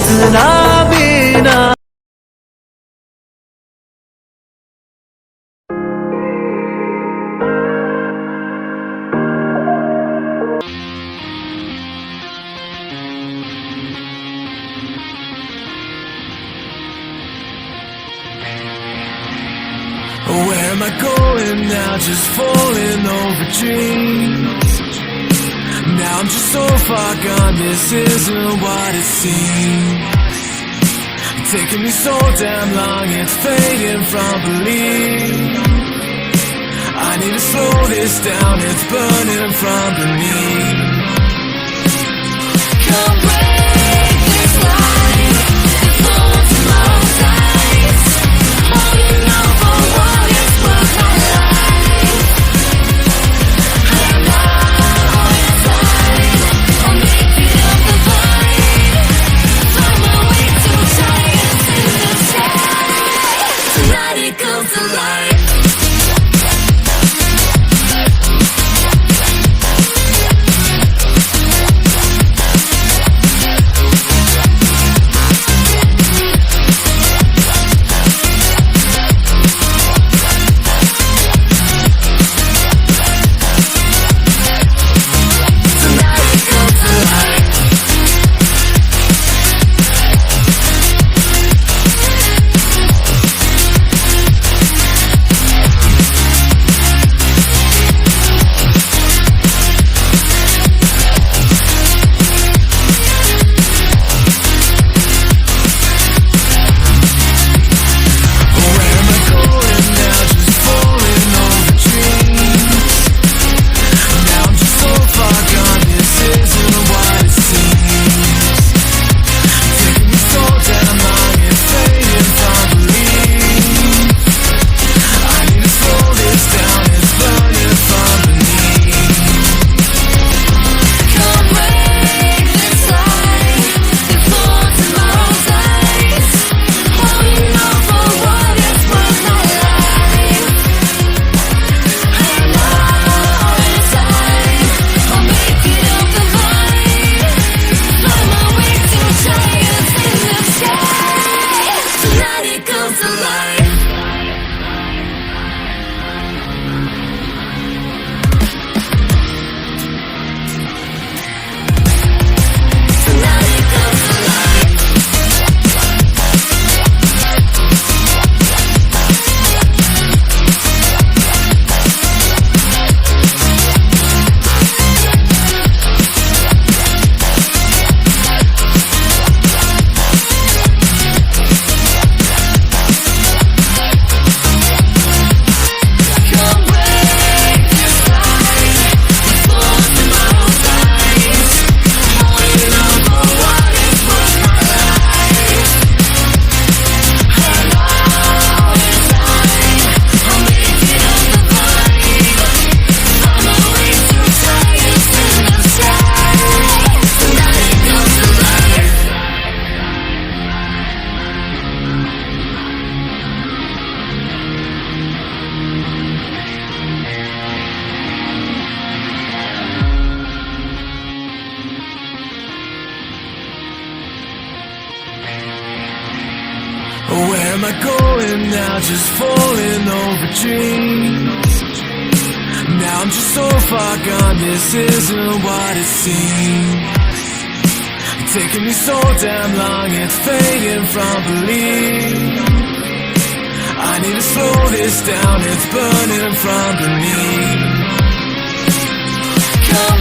इतना भी ना। Where am I going now? Just falling over dreams. Now I'm just so far gone, this isn't what it seems. Taking me so damn long, it's fading from belief. I need to slow this down, it's burning from beneath. Come break this life before tomorrow dies. Holding on for what it's worth, my life. I'm not on your side. I'll make it up the vine. Find my way to giants in the sky. Tonight it comes to life. Where am I going now? Just falling over dreams. Now I'm just so far gone, this isn't what it seems. Taking me so damn long, it's fading from belief. I need to slow this down, it's burning from beneath. Come